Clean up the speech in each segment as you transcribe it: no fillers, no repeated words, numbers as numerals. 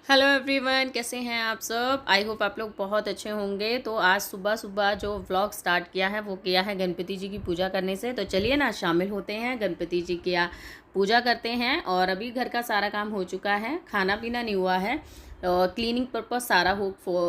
Hello everyone, कैसे हैं आप सब। आई होप आप लोग बहुत अच्छे होंगे। तो आज सुबह सुबह जो व्लॉग स्टार्ट किया है वो किया है गणपति जी की पूजा करने से। तो चलिए ना शामिल होते हैं, गणपति जी की पूजा करते हैं। और अभी घर का सारा काम हो चुका है, खाना पीना नहीं हुआ है। क्लीनिंग पर्पस सारा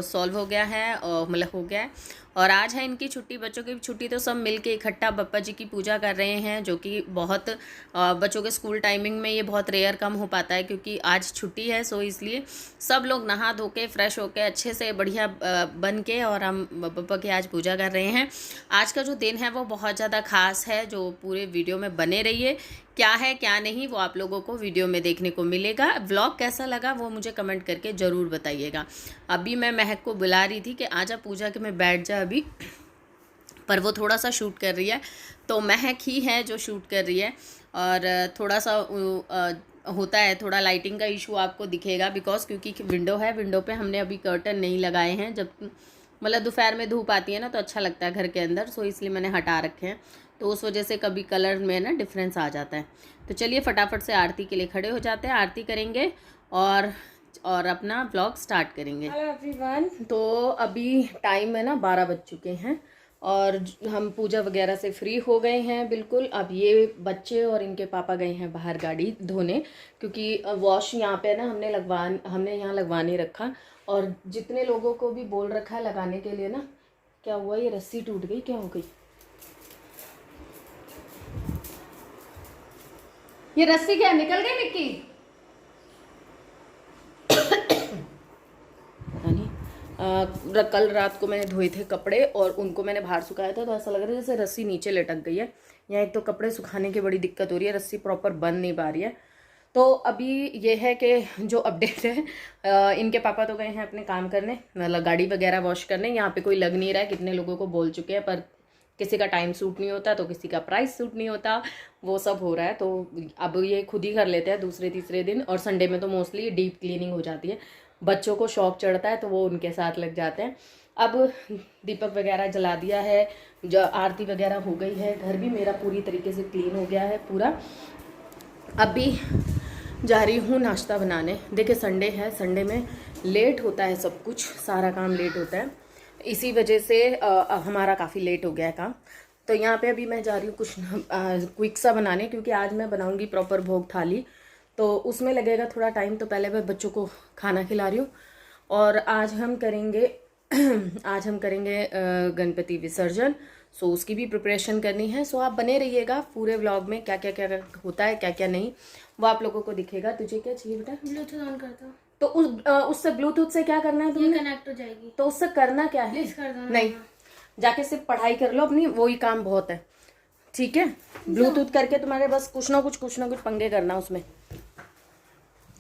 सॉल्व हो गया है, मतलब हो गया है। और आज है इनकी छुट्टी, बच्चों की छुट्टी। तो सब मिलके इकट्ठा बप्पा जी की पूजा कर रहे हैं, जो कि बहुत बच्चों के स्कूल टाइमिंग में ये बहुत रेयर कम हो पाता है, क्योंकि आज छुट्टी है। सो इसलिए सब लोग नहा धो के फ्रेश होके अच्छे से बढ़िया बन के और हम बप्पा की आज पूजा कर रहे हैं। आज का जो दिन है वो बहुत ज़्यादा खास है, जो पूरे वीडियो में बने रहिए। क्या है क्या नहीं वो आप लोगों को वीडियो में देखने को मिलेगा। व्लॉग कैसा लगा वो मुझे कमेंट करके ज़रूर बताइएगा। अभी मैं महक को बुला रही थी कि आजा पूजा के में बैठ जा अभी, पर वो थोड़ा सा शूट कर रही है। तो महक ही है जो शूट कर रही है। और थोड़ा सा होता है, थोड़ा लाइटिंग का इशू आपको दिखेगा, बिकॉज क्योंकि विंडो है, विंडो पे हमने अभी कर्टन नहीं लगाए हैं। जब मतलब दोपहर में धूप आती है ना तो अच्छा लगता है घर के अंदर, सो इसलिए मैंने हटा रखे हैं। तो उस वजह से कभी कलर में ना डिफरेंस आ जाता है। तो चलिए फटाफट से आरती के लिए खड़े हो जाते हैं, आरती करेंगे और अपना ब्लॉग स्टार्ट करेंगे। हेलो एवरीवन, तो अभी टाइम है ना 12 बज चुके हैं और हम पूजा वगैरह से फ्री हो गए हैं बिल्कुल। अब ये बच्चे और इनके पापा गए हैं बाहर गाड़ी धोने, क्योंकि वॉश यहाँ पे ना हमने यहाँ लगवा नहीं रखा। और जितने लोगों को भी बोल रखा है लगाने के लिए ना, क्या हुआ, ये रस्सी टूट गई, क्या हो गई, ये रस्सी क्या निकल गई निक्की, पता नहीं। कल रात को मैंने धोए थे कपड़े और उनको मैंने बाहर सुखाया था, तो ऐसा लग रहा है जैसे रस्सी नीचे लटक गई है। यहाँ एक तो कपड़े सुखाने की बड़ी दिक्कत हो रही है, रस्सी प्रॉपर बन नहीं पा रही है। तो अभी ये है कि जो अपडेट है, इनके पापा तो गए हैं अपने काम करने, मतलब गाड़ी वगैरह वॉश करने। यहाँ पे कोई लग नहीं रहा है, कितने लोगों को बोल चुके हैं, पर किसी का टाइम सूट नहीं होता तो किसी का प्राइस सूट नहीं होता, वो सब हो रहा है। तो अब ये खुद ही कर लेते हैं दूसरे तीसरे दिन, और संडे में तो मोस्टली डीप क्लीनिंग हो जाती है। बच्चों को शौक चढ़ता है तो वो उनके साथ लग जाते हैं। अब दीपक वगैरह जला दिया है, जो आरती वगैरह हो गई है, घर भी मेरा पूरी तरीके से क्लीन हो गया है पूरा। अभी जा रही हूँ नाश्ता बनाने। देखिए संडे है, संडे में लेट होता है, सब कुछ सारा काम लेट होता है, इसी वजह से हमारा काफ़ी लेट हो गया है काम। तो यहाँ पे अभी मैं जा रही हूँ कुछ क्विक सा बनाने, क्योंकि आज मैं बनाऊँगी प्रॉपर भोग थाली, तो उसमें लगेगा थोड़ा टाइम। तो पहले मैं बच्चों को खाना खिला रही हूँ। और आज हम करेंगे आज हम करेंगे गणपति विसर्जन। सो उसकी भी प्रिपरेशन करनी है। सो आप बने रहिएगा पूरे व्लॉग में, क्या क्या क्या होता है क्या क्या नहीं वो आप लोगों को दिखेगा। तुझे क्या चाहिए बेटा? ब्लूटूथ ऑन करता हूँ। तो उससे ब्लूटूथ से क्या करना है तुमने? कनेक्ट हो जाएगी। तो उससे करना क्या है? प्लीज कर दो। नहीं, जाके सिर्फ पढ़ाई कर लो अपनी, वही काम बहुत है, ठीक है। ब्लूटूथ करके तुम्हारे बस कुछ ना कुछ पंगे करना उसमें।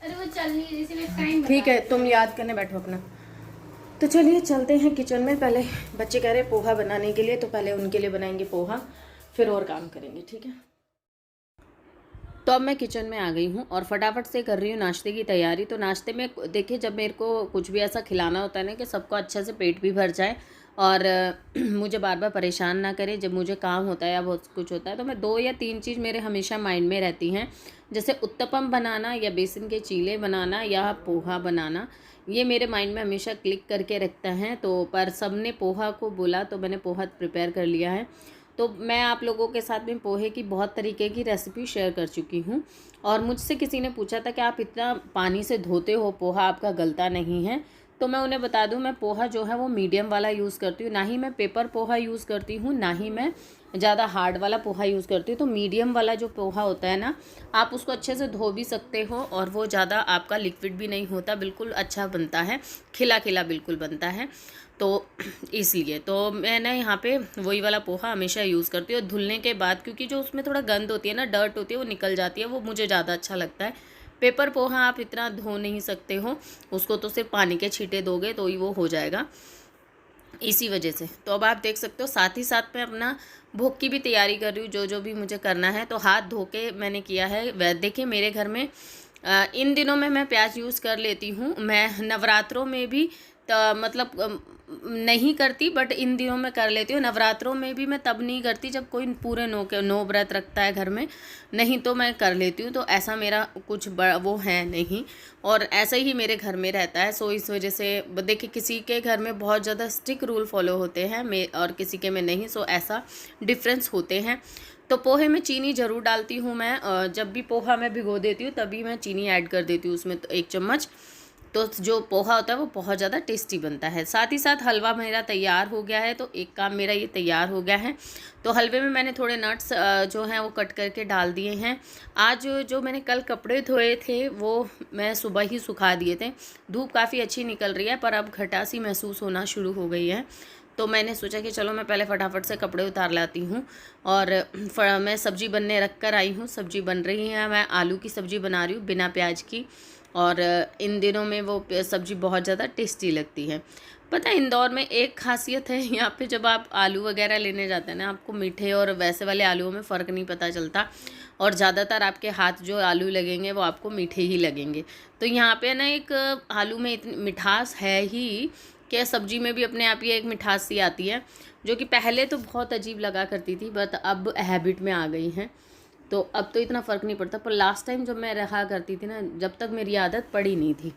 अरे वो चल नहीं रही, इसलिए टाइम ठीक है, तुम याद करने बैठो अपना। तो चलिए चलते हैं किचन में। पहले बच्चे कह रहे पोहा बनाने के लिए, तो पहले उनके लिए बनाएंगे पोहा, फिर और काम करेंगे, ठीक है। तो अब मैं किचन में आ गई हूँ और फटाफट से कर रही हूँ नाश्ते की तैयारी। तो नाश्ते में देखिए, जब मेरे को कुछ भी ऐसा खिलाना होता है ना कि सबको अच्छे से पेट भी भर जाए और मुझे बार बार परेशान ना करे, जब मुझे काम होता है या बहुत कुछ होता है, तो मैं 2 या 3 चीज़ मेरे हमेशा माइंड में रहती हैं। जैसे उत्तपम बनाना या बेसन के चीले बनाना या पोहा बनाना, ये मेरे माइंड में हमेशा क्लिक करके रखता है। तो पर सब ने पोहा को बोला तो मैंने पोहा प्रिपेयर कर लिया है। तो मैं आप लोगों के साथ में पोहे की बहुत तरीके की रेसिपी शेयर कर चुकी हूँ। और मुझसे किसी ने पूछा था कि आप इतना पानी से धोते हो पोहा, आपका गलता नहीं है? तो मैं उन्हें बता दूं, मैं पोहा जो है वो मीडियम वाला यूज़ करती हूँ, ना ही मैं पेपर पोहा यूज़ करती हूँ, ना ही मैं ज़्यादा हार्ड वाला पोहा यूज़ करती हूँ। तो मीडियम वाला जो पोहा होता है ना, आप उसको अच्छे से धो भी सकते हो और वो ज़्यादा आपका लिक्विड भी नहीं होता, बिल्कुल अच्छा बनता है, खिला खिला बिल्कुल बनता है। तो इसलिए तो मैंने यहाँ पे वही वाला पोहा हमेशा यूज़ करती हूँ। धुलने के बाद, क्योंकि जो उसमें थोड़ा गंद होती है ना, डर्ट होती है, वो निकल जाती है, वो मुझे ज़्यादा अच्छा लगता है। पेपर पोहा आप इतना धो नहीं सकते हो, उसको तो सिर्फ पानी के छींटे दोगे तो ही वो हो जाएगा, इसी वजह से। तो अब आप देख सकते हो, साथ ही साथ मैं अपना भोग की भी तैयारी कर रही हूँ, जो जो भी मुझे करना है। तो हाथ धो के मैंने किया है। देखिए मेरे घर में इन दिनों में मैं प्याज यूज़ कर लेती हूँ। मैं नवरात्रों में भी मतलब नहीं करती, बट इन दिनों में कर लेती हूँ। नवरात्रों में भी मैं तब नहीं करती जब कोई पूरे नौ व्रत रखता है घर में, नहीं तो मैं कर लेती हूँ। तो ऐसा मेरा कुछ वो है नहीं, और ऐसा ही मेरे घर में रहता है। सो इस वजह से देखिए, किसी के घर में बहुत ज़्यादा स्ट्रिक्ट रूल फॉलो होते हैं और किसी के में नहीं। सो ऐसा डिफरेंस होते हैं। तो पोहे में चीनी ज़रूर डालती हूँ मैं। जब भी पोहा मैं भिगो देती हूँ तभी मैं चीनी ऐड कर देती हूँ उसमें, तो 1 चम्मच। तो जो पोहा होता है वो बहुत ज़्यादा टेस्टी बनता है। साथ ही साथ हलवा मेरा तैयार हो गया है, तो एक काम मेरा ये तैयार हो गया है। तो हलवे में मैंने थोड़े नट्स जो हैं वो कट करके डाल दिए हैं। आज जो मैंने कल कपड़े धोए थे वो मैं सुबह ही सुखा दिए थे। धूप काफ़ी अच्छी निकल रही है, पर अब खटासी महसूस होना शुरू हो गई है। तो मैंने सोचा कि चलो मैं पहले फटाफट से कपड़े उतार लाती हूँ। और मैं सब्ज़ी बनने रख कर आई हूँ। सब्ज़ी बन रही है, मैं आलू की सब्ज़ी बना रही हूँ बिना प्याज की। और इन दिनों में वो सब्ज़ी बहुत ज़्यादा टेस्टी लगती है। पता है, इंदौर में एक खासियत है, यहाँ पे जब आप आलू वगैरह लेने जाते हैं ना, आपको मीठे और वैसे वाले आलूओं में फ़र्क नहीं पता चलता, और ज़्यादातर आपके हाथ जो आलू लगेंगे वो आपको मीठे ही लगेंगे। तो यहाँ पे ना एक आलू में इतनी मिठास है ही कि सब्ज़ी में भी अपने आप ही एक मिठास सी आती है, जो कि पहले तो बहुत अजीब लगा करती थी, बट अब हैबिट में आ गई हैं। तो अब तो इतना फ़र्क नहीं पड़ता, पर लास्ट टाइम जब मैं रहा करती थी ना, जब तक मेरी आदत पड़ी नहीं थी।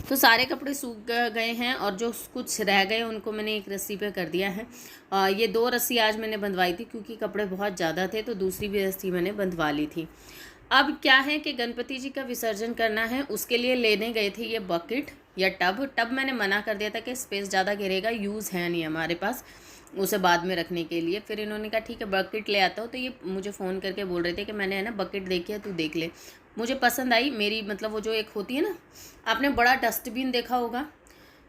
तो सारे कपड़े सूख गए हैं, और जो कुछ रह गए उनको मैंने एक रस्सी पे कर दिया है। ये 2 रस्सी आज मैंने बंधवाई थी क्योंकि कपड़े बहुत ज़्यादा थे, तो दूसरी भी रस्सी मैंने बंधवा ली थी। अब क्या है कि गणपति जी का विसर्जन करना है, उसके लिए लेने गए थे ये बकेट या टब मैंने मना कर दिया था कि स्पेस ज़्यादा घेरेगा, यूज़ है नहीं हमारे पास उसे बाद में रखने के लिए। फिर इन्होंने कहा ठीक है बकेट ले आता हूँ। तो ये मुझे फ़ोन करके बोल रहे थे कि मैंने है ना बकेट देखी है, तू देख ले। मुझे पसंद आई मेरी, मतलब वो जो एक होती है ना, आपने बड़ा डस्टबिन देखा होगा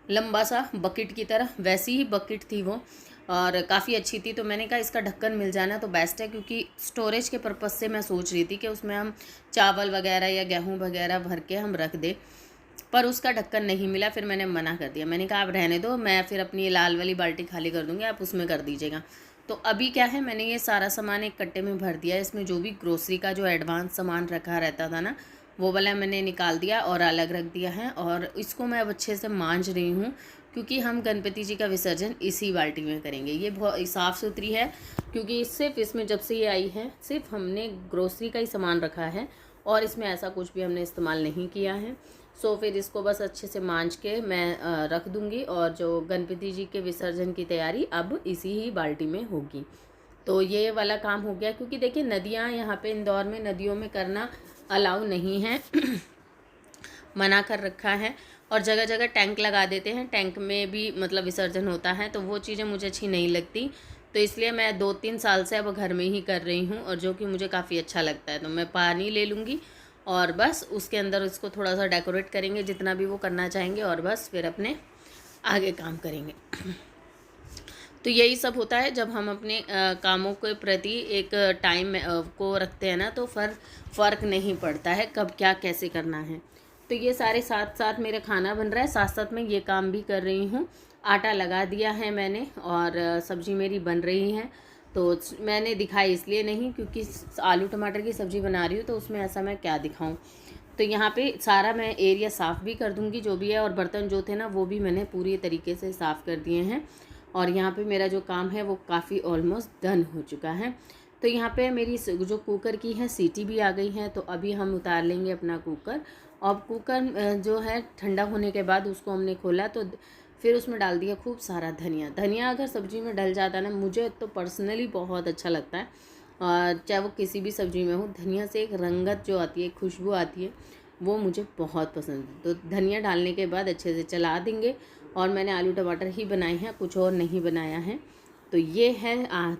लंबा सा बकेट की तरह, वैसी ही बकेट थी वो, और काफ़ी अच्छी थी। तो मैंने कहा इसका ढक्कन मिल जाना तो बेस्ट है, क्योंकि स्टोरेज के पर्पज़ से मैं सोच रही थी कि उसमें हम चावल वगैरह या गेहूँ वगैरह भर के हम रख दें, पर उसका ढक्कन नहीं मिला। फिर मैंने मना कर दिया, मैंने कहा आप रहने दो, मैं फिर अपनी लाल वाली बाल्टी खाली कर दूँगी, आप उसमें कर दीजिएगा। तो अभी क्या है, मैंने ये सारा सामान एक कट्टे में भर दिया है। इसमें जो भी ग्रोसरी का जो एडवांस सामान रखा रहता था ना, वो वाला मैंने निकाल दिया और अलग रख दिया है। और इसको मैं अब अच्छे से मांज रही हूँ, क्योंकि हम गणपति जी का विसर्जन इसी बाल्टी में करेंगे। ये बहुत साफ़ सुथरी है, क्योंकि सिर्फ इसमें जब से ये आई है सिर्फ हमने ग्रोसरी का ही सामान रखा है, और इसमें ऐसा कुछ भी हमने इस्तेमाल नहीं किया है। सो फिर इसको बस अच्छे से मांज के मैं रख दूँगी, और जो गणपति जी के विसर्जन की तैयारी अब इसी ही बाल्टी में होगी। तो ये वाला काम हो गया, क्योंकि देखिए नदियाँ यहाँ पे इंदौर में नदियों में करना अलाउ नहीं है मना कर रखा है, और जगह जगह टैंक लगा देते हैं, टैंक में भी मतलब विसर्जन होता है। तो वो चीज़ें मुझे अच्छी नहीं लगती, तो इसलिए मैं 2-3 साल से अब घर में ही कर रही हूँ, और जो कि मुझे काफ़ी अच्छा लगता है। तो मैं पानी ले लूँगी और बस उसके अंदर उसको थोड़ा सा डेकोरेट करेंगे जितना भी वो करना चाहेंगे, और बस फिर अपने आगे काम करेंगे तो यही सब होता है जब हम अपने कामों के प्रति एक टाइम को रखते हैं ना, तो फ़र्क नहीं पड़ता है कब क्या कैसे करना है। तो ये सारे साथ साथ मेरा खाना बन रहा है, साथ साथ मैं ये काम भी कर रही हूँ। आटा लगा दिया है मैंने, और सब्ज़ी मेरी बन रही है। तो मैंने दिखाई इसलिए नहीं क्योंकि आलू टमाटर की सब्ज़ी बना रही हूँ, तो उसमें ऐसा मैं क्या दिखाऊँ। तो यहाँ पे सारा मैं एरिया साफ़ भी कर दूँगी जो भी है, और बर्तन जो थे ना वो भी मैंने पूरी तरीके से साफ़ कर दिए हैं। और यहाँ पे मेरा जो काम है वो काफ़ी ऑलमोस्ट डन हो चुका है। तो यहाँ पे मेरी जो कुकर की है सीटी भी आ गई है, तो अभी हम उतार लेंगे अपना कुकर। और कुकर जो है ठंडा होने के बाद उसको हमने खोला, तो फिर उसमें डाल दिया खूब सारा धनिया। धनिया अगर सब्ज़ी में डल जाता है ना, मुझे तो पर्सनली बहुत अच्छा लगता है, चाहे वो किसी भी सब्ज़ी में हो। धनिया से एक रंगत जो आती है, खुशबू आती है, वो मुझे बहुत पसंद है। तो धनिया डालने के बाद अच्छे से चला देंगे, और मैंने आलू टमाटर ही बनाए हैं, कुछ और नहीं बनाया है। तो ये है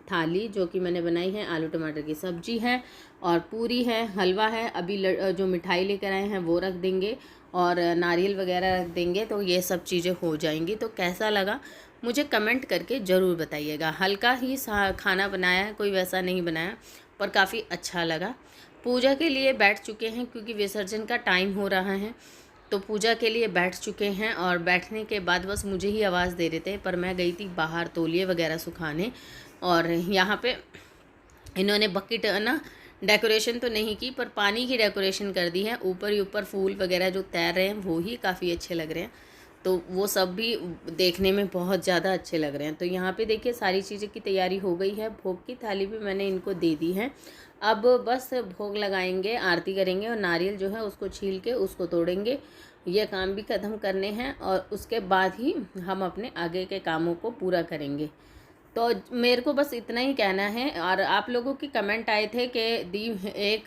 थाली जो कि मैंने बनाई है, आलू टमाटर की सब्ज़ी है, और पूरी है, हलवा है। अभी जो मिठाई लेकर आए हैं वो रख देंगे, और नारियल वगैरह रख देंगे, तो ये सब चीज़ें हो जाएंगी। तो कैसा लगा मुझे कमेंट करके ज़रूर बताइएगा। हल्का ही खाना बनाया है, कोई वैसा नहीं बनाया, पर काफ़ी अच्छा लगा। पूजा के लिए बैठ चुके हैं क्योंकि विसर्जन का टाइम हो रहा है, तो पूजा के लिए बैठ चुके हैं। और बैठने के बाद बस मुझे ही आवाज़ दे रहे थे, पर मैं गई थी बाहर तौलिए वगैरह सुखाने, और यहाँ पे इन्होंने बकेट ना डेकोरेशन तो नहीं की, पर पानी की डेकोरेशन कर दी है। ऊपर ही ऊपर फूल वगैरह जो तैर रहे हैं वो ही काफ़ी अच्छे लग रहे हैं। तो वो सब भी देखने में बहुत ज़्यादा अच्छे लग रहे हैं। तो यहाँ पे देखिए सारी चीज़ें की तैयारी हो गई है। भोग की थाली भी मैंने इनको दे दी है। अब बस भोग लगाएंगे, आरती करेंगे और नारियल जो है उसको छील के उसको तोड़ेंगे। ये काम भी ख़त्म करने हैं और उसके बाद ही हम अपने आगे के कामों को पूरा करेंगे। तो मेरे को बस इतना ही कहना है। और आप लोगों की कमेंट आए थे कि दी एक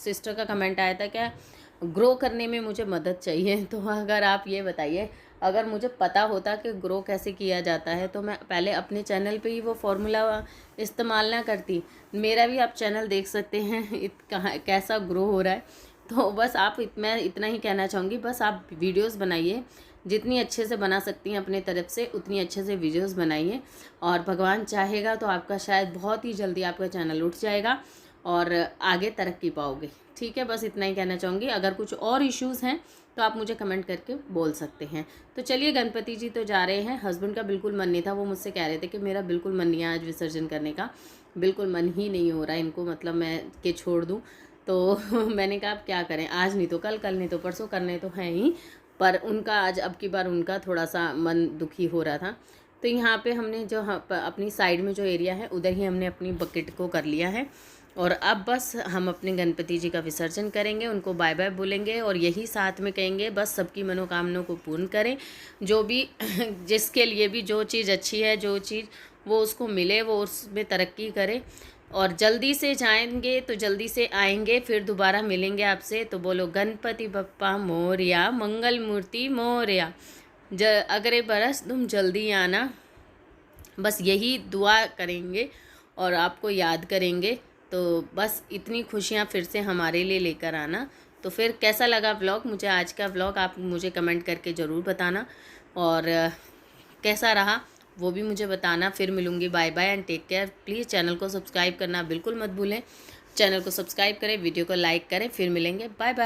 सिस्टर का कमेंट आया था क्या ग्रो करने में मुझे मदद चाहिए। तो अगर आप ये बताइए, अगर मुझे पता होता कि ग्रो कैसे किया जाता है तो मैं पहले अपने चैनल पे ही वो फॉर्मूला इस्तेमाल ना करती। मेरा भी आप चैनल देख सकते हैं कहाँ कैसा ग्रो हो रहा है। तो बस मैं इतना ही कहना चाहूँगी, बस आप वीडियोस बनाइए, जितनी अच्छे से बना सकती हैं अपने तरफ से उतनी अच्छे से वीडियोस बनाइए। और भगवान चाहेगा तो आपका शायद बहुत ही जल्दी आपका चैनल उठ जाएगा और आगे तरक्की पाओगे। ठीक है, बस इतना ही कहना चाहूँगी। अगर कुछ और इश्यूज़ हैं तो आप मुझे कमेंट करके बोल सकते हैं। तो चलिए, गणपति जी तो जा रहे हैं। हस्बैंड का बिल्कुल मन नहीं था, वो मुझसे कह रहे थे कि मेरा बिल्कुल मन नहीं है आज विसर्जन करने का, बिल्कुल मन ही नहीं हो रहा है इनको, मतलब मैं के छोड़ दूँ। तो मैंने कहा अब क्या करें, आज नहीं तो कल, कल नहीं तो परसों, करने तो हैं ही। पर उनका आज अब की बार उनका थोड़ा सा मन दुखी हो रहा था। तो यहाँ पे हमने जो अपनी साइड में जो एरिया है उधर ही हमने अपनी बकेट को कर लिया है। और अब बस हम अपने गणपति जी का विसर्जन करेंगे, उनको बाय बाय बोलेंगे और यही साथ में कहेंगे बस सबकी मनोकामनाओं को पूर्ण करें। जो भी जिसके लिए भी जो चीज़ अच्छी है, जो चीज़ वो उसको मिले, वो उसमें तरक्की करे। और जल्दी से जाएंगे तो जल्दी से आएंगे, फिर दोबारा मिलेंगे आपसे। तो बोलो गणपति बप्पा मोरया, मंगल मूर्ति मोरया, अगले बरस तुम जल्दी आना। बस यही दुआ करेंगे और आपको याद करेंगे। तो बस इतनी खुशियाँ फिर से हमारे लिए लेकर आना। तो फिर कैसा लगा व्लॉग, मुझे आज का व्लॉग आप मुझे कमेंट करके ज़रूर बताना। और कैसा रहा वो भी मुझे बताना। फिर मिलूँगी, bye bye and take care. Please channel को सब्सक्राइब करना बिल्कुल मत भूलें। चैनल को सब्सक्राइब करें, वीडियो को लाइक करें। फिर मिलेंगे, बाय बाय।